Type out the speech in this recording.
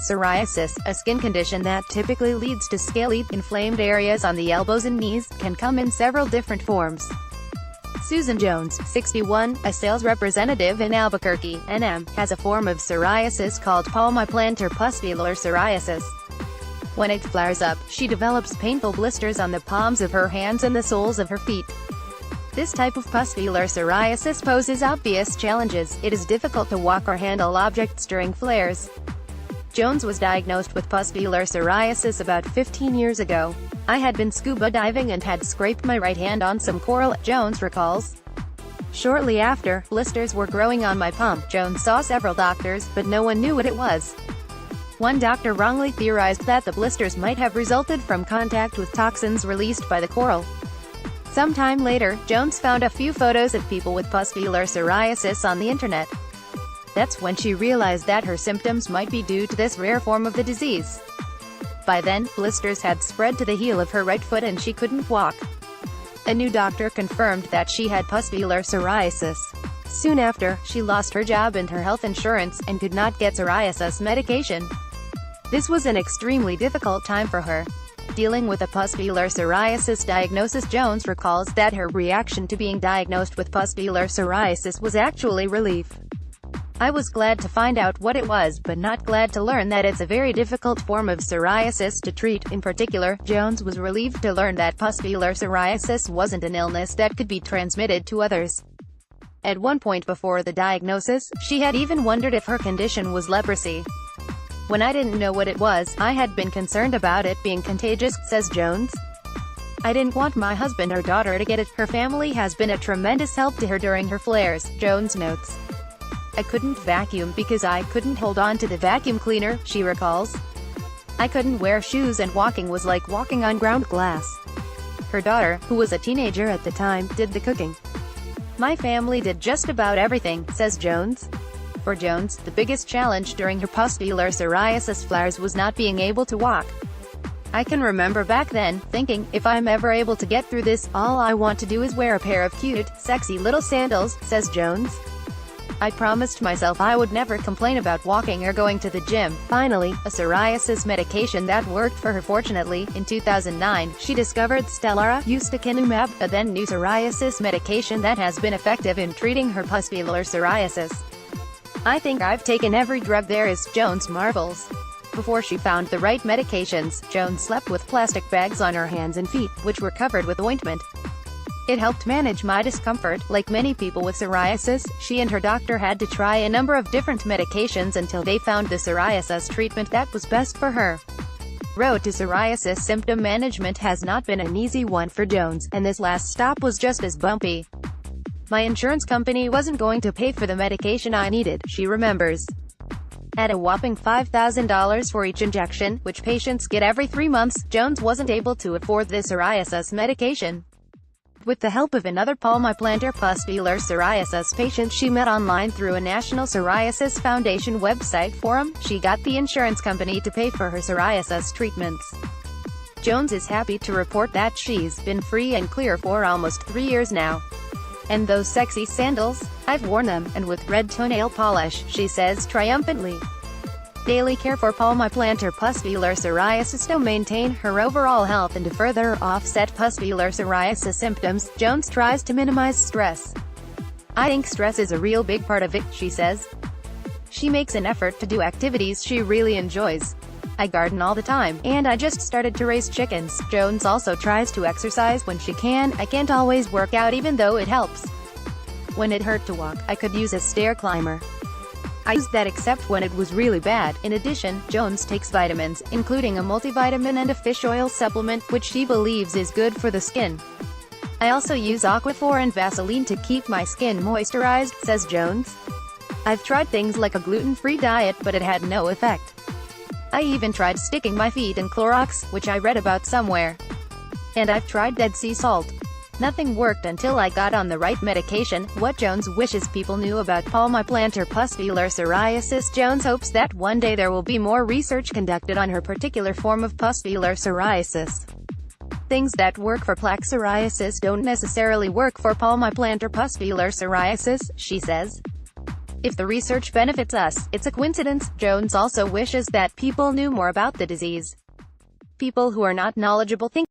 Psoriasis, a skin condition that typically leads to scaly, inflamed areas on the elbows and knees, can come in several different forms. Susan Jones, 61, a sales representative in Albuquerque, NM, has a form of psoriasis called palmoplantar pustular psoriasis. When it flares up, she develops painful blisters on the palms of her hands and the soles of her feet. This type of pustular psoriasis poses obvious challenges. It is difficult to walk or handle objects during flares. Jones was diagnosed with pustular psoriasis about 15 years ago. I had been scuba diving and had scraped my right hand on some coral, Jones recalls. Shortly after, blisters were growing on my palm. Jones saw several doctors, but no one knew what it was. One doctor wrongly theorized that the blisters might have resulted from contact with toxins released by the coral. Sometime later, Jones found a few photos of people with pustular psoriasis on the internet. That's when she realized that her symptoms might be due to this rare form of the disease. By then, blisters had spread to the heel of her right foot and she couldn't walk. A new doctor confirmed that she had pustular psoriasis. Soon after, she lost her job and her health insurance, and could not get psoriasis medication. This was an extremely difficult time for her. Dealing with a pustular psoriasis diagnosis, Jones recalls that her reaction to being diagnosed with pustular psoriasis was actually relief. I was glad to find out what it was, but not glad to learn that it's a very difficult form of psoriasis to treat. In particular, Jones was relieved to learn that pustular psoriasis wasn't an illness that could be transmitted to others. At one point before the diagnosis, she had even wondered if her condition was leprosy. When I didn't know what it was, I had been concerned about it being contagious, says Jones. I didn't want my husband or daughter to get it. Her family has been a tremendous help to her during her flares, Jones notes. I couldn't vacuum because I couldn't hold on to the vacuum cleaner, she recalls. I couldn't wear shoes and walking was like walking on ground glass. Her daughter, who was a teenager at the time, did the cooking. My family did just about everything, says Jones. For Jones, the biggest challenge during her pustular psoriasis flares was not being able to walk. I can remember back then, thinking, if I'm ever able to get through this, all I want to do is wear a pair of cute, sexy little sandals, says Jones. I promised myself I would never complain about walking or going to the gym. Finally, a psoriasis medication that worked for her. Fortunately, in 2009, she discovered Stelara, ustekinumab, a then new psoriasis medication that has been effective in treating her pustular psoriasis. I think I've taken every drug there is, Jones marvels. Before she found the right medications, Jones slept with plastic bags on her hands and feet, which were covered with ointment. It helped manage my discomfort. Like many people with psoriasis, she and her doctor had to try a number of different medications until they found the psoriasis treatment that was best for her. Road to psoriasis symptom management has not been an easy one for Jones, and this last stop was just as bumpy. My insurance company wasn't going to pay for the medication I needed, she remembers. At a whopping $5,000 for each injection, which patients get every 3 months, Jones wasn't able to afford the psoriasis medication. With the help of another palmoplantar pustular psoriasis patient she met online through a National Psoriasis Foundation website forum, she got the insurance company to pay for her psoriasis treatments. Jones is happy to report that she's been free and clear for almost 3 years now. And those sexy sandals? I've worn them, and with red toenail polish, she says triumphantly. Daily care for palmoplantar pustular psoriasis to maintain her overall health and to further offset pustular psoriasis symptoms, Jones tries to minimize stress. I think stress is a real big part of it, she says. She makes an effort to do activities she really enjoys. I garden all the time, and I just started to raise chickens. Jones also tries to exercise when she can. I can't always work out even though it helps. When it hurt to walk, I could use a stair climber. I used that except when it was really bad. In addition, Jones takes vitamins, including a multivitamin and a fish oil supplement, which she believes is good for the skin. I also use Aquaphor and Vaseline to keep my skin moisturized, says Jones. I've tried things like a gluten-free diet, but it had no effect. I even tried sticking my feet in Clorox, which I read about somewhere. And I've tried Dead Sea salt. Nothing worked until I got on the right medication. What Jones wishes people knew about palmoplantar pustular psoriasis. Jones hopes that one day there will be more research conducted on her particular form of pustular psoriasis. Things that work for plaque psoriasis don't necessarily work for palmoplantar pustular psoriasis, she says. If the research benefits us, it's a coincidence. Jones also wishes that people knew more about the disease. People who are not knowledgeable think